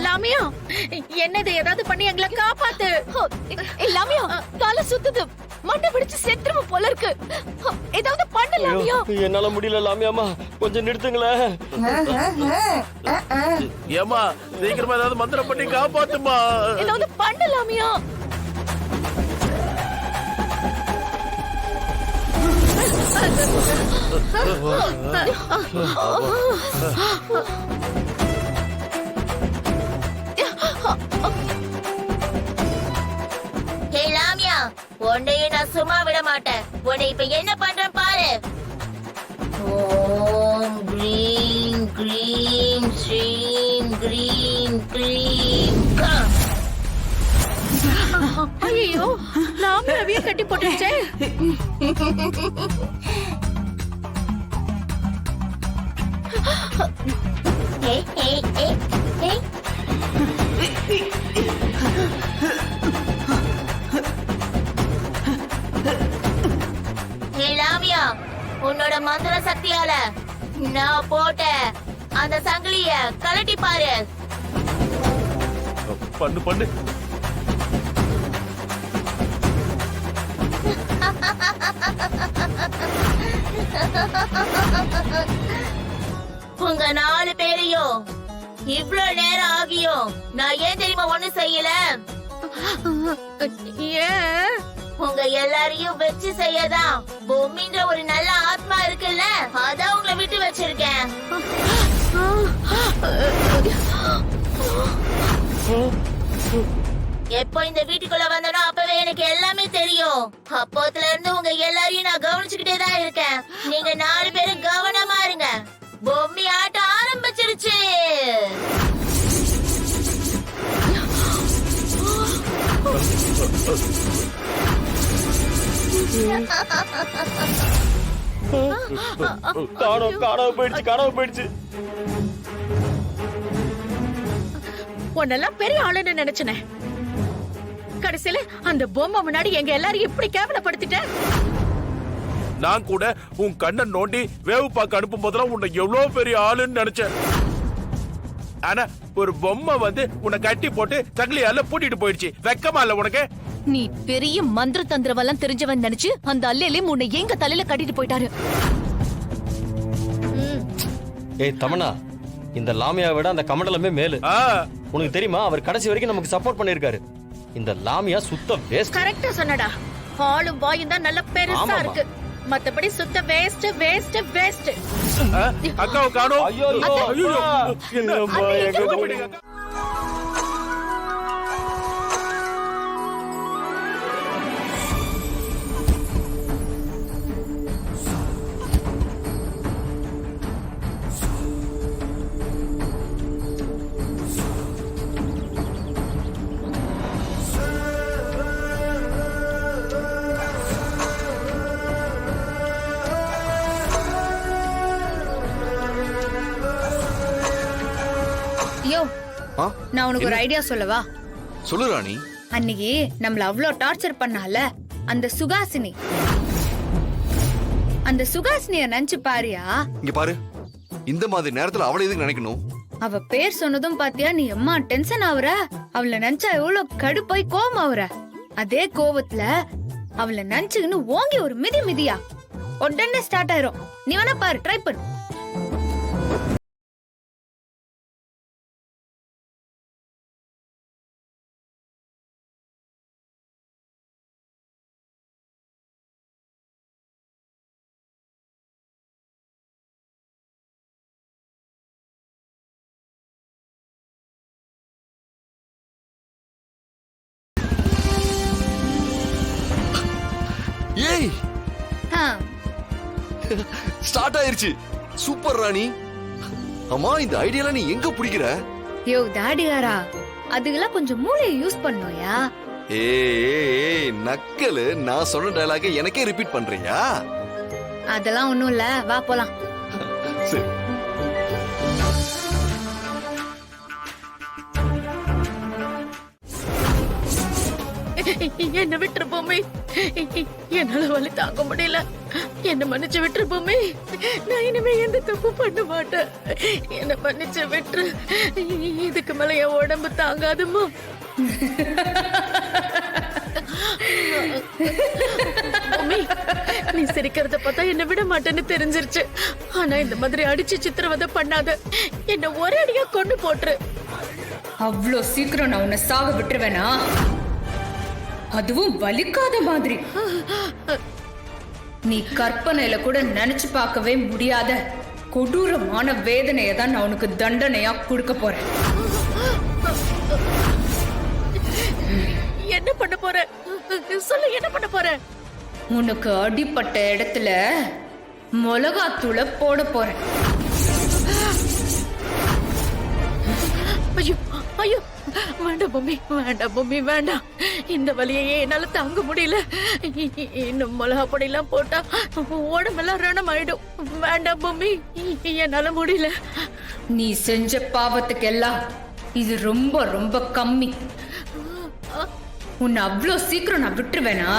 லாமியா, என்னது? ஏதாவது பண்ணி எங்களை காப்பாத்து. லாமியா, தலை சுத்துது, மண்டை பிடிச்சு செத்துருவ போல இருக்கு. ஏதாவது பண்ணு லாமியா. என்னால முடியல லாமியாமா, கொஞ்சம் நிறுத்துங்களேன். ஏமா சீக்கிரமா ஏதாவது மந்திரம் பண்ணி காப்பாத்துமா. ஏதாவது பண்ணு லாமியா. லாமியா, உன்னையும் நான் சும்மா விட மாட்டேன். உன்னை இப்ப என்ன பண்றேன் பாரு. ஓம் கிரீம் கிரீம் ஸ்ரீம் கிரீம் கிரீம். ஐயோ, லாமியாவே கட்டி போட்டுச்சே. லாமியா, உன்னோட மந்திர சக்தியால நான் போட்ட அந்த சங்கிலிய கலட்டி பாரு. பண்ணு பண்ணு. உங்க 4 பேரையும் இவ்வளவு நேரம் ஆகியும் நான் ஏன் தெரியுமா ஒண்ணு செய்யல? ஏன்? உங்க எல்லாரையும் வச்சு செய்யதான் பொம்மின்ற ஒரு நல்ல ஆத்மா இருக்குல்ல, அதான் உங்களை விட்டு வச்சிருக்கேன். எப்போ இந்த வீட்டுக்குள்ள வந்தனோ அப்பவே எனக்கு எல்லாமே தெரியும். அப்போத்துல இருந்து உங்க எல்லாரையும் நான் கவனிச்சுக்கிட்டே தான் இருக்கேன். நீங்க 4 பேரும் கவனமா இருங்க. பொம்மி ஆட்டம் ஆரம்பிச்சிருச்சு. காணாம போயிடுச்சு. உன்னெல்லாம் பெரிய ஆளுன்னு நினைச்சனே. கடைசியில அந்த பொம்மை முன்னாடி எங்க எல்லாரையும் இப்படி கேவலப்படுத்திட்ட. நான் கூட உன் கண்ணை நோண்டி வேவு பார்க்க அனுப்பும் போதெல்லாம் உன்னை எவ்வளவு பெரிய ஆளுன்னு நினைச்சேன். ஆனா ஒரு பொம்மை வந்து உன்னை கட்டி போட்டு சங்கிலியால பூட்டிட்டு போயிடுச்சு. வெக்கமா இல்ல உனக்கு? நீ பெரிய மந்திர தந்திரவெல்லாம் தெரிஞ்சவன் நினைச்சு அந்த அல்லையிலே உன்னை எங்க தலையில கட்டிட்டு போயிட்டாரு. ஏய் தமனா, இந்த லாமியா விட அந்த கமண்டலமே மேலு. உனக்கு தெரியுமா, அவர் கடைசி வரைக்கும் நமக்கு சப்போர்ட் பண்ணிருக்காரு. இந்த லாமியா சுத்த வேஸ்ட். கரெக்டா சொன்னடா. ஆளும் வாயும் தான் நல்ல பெருசா இருக்கு, மத்தபடி சுத்த வேஸ்ட் வேஸ்ட் வேஸ்ட். அக்காவை காணோம். ஐயோ எங்க போயிடுங்க. யோ, நான் உனக்கு ஒரு ஐடியா சொல்லவா? சொல்லு ராணி. அன்னைக்கு நம்மள அவ்ளோ டார்ச்சர் பண்ணால அந்த சுகாசினி, அந்த சுகாசினிய நினைச்சு பாரியா? இங்க பாரு, இந்த மாதிரி நேரத்துல அவளை எதுக்கு நினைக்கணும்? அவ பேர் சொன்னதும் பாத்தியா நீ எம்மா டென்ஷன் ஆகுற? அவளை நினைச்சா எவ்வளவு கடுப்பாய் கோவம் ஆகுற? அதே கோவத்துல அவளை நினைச்சுக்கின்னு ஓங்கி ஒரு மிதி மிதியா உடனே ஸ்டார்ட் ஆயிரும். நீ வேணா பாரு, ட்ரை பண்ணு. ஏய், ஸ்டார்ட் ஆயிருச்சு. சூப்பர் ராணி. அம்மா, இந்த ஐடியால நீ எங்க பிடிக்கிற? யோ தாடிகாரா, அதுக்கெல்லாம் கொஞ்சம் மூளையை யூஸ் பண்ணோயா. ஏய் நக்கலு, நான் சொன்ன டயலாக எனக்கே ரிப்பீட் பண்றியா? அதெல்லாம் ஒண்ணும் இல்ல, வா போலாம். சரி. என்ன விட்டுரு பொம்மை, என்னால வலி தாங்க முடியல. என்ன மன்னிச்சு விட்டுரு பொம்மி. நான் இனிமே எந்த தப்பு பண்ண மாட்டேன். என்ன மன்னிச்சு விட்டுரு. இதுக்கு மேல என் உடம்பு தாங்காதுமா. பொம்மி, நீ சிரிக்கிறத பார்த்தா என்ன விட மாட்டேன்னு தெரிஞ்சிருச்சு. ஆனா இந்த மாதிரி அடிச்சு சித்திரவதை பண்ணாத. என்ன ஒரே அடியா கொண்டு போட்டுரு. அவ்வளோ சீக்கிரம் நான் உன்னை சாக விட்டுருவேனா? அதுவும் வலிக்காத மாதிரி. நீ கற்பனையில கூட நினைச்சு பார்க்கவே முடியாத கொடூரமான வேதனையை தான் நான் உனக்கு தண்டனையா கொடுக்க போறேன். என்ன பண்ண போற? சொல்லு, என்ன பண்ண போற? உனக்கு அடிப்பட்ட இடத்துல மிளகாத்தூளை போட போறேன். ஐயோ ஐயோ, வேண்டாம் பொம்மி, வேண்டாம் பொம்மி, வேண்டாம். இந்த வலியையே என்னால தாங்க முடியல. இன்னும் மிளகா பொடியெல்லாம் போட்டா உடம்பெல்லாம் ரணம் ஆயிடும். வேண்டாம் பொம்மி, என்னால முடியல. நீ செஞ்ச பாவத்துக்கெல்லாம் இது ரொம்ப ரொம்ப கம்மி. உன்னை அவ்வளோ சீக்கிரம் நான் விட்டுருவேனா?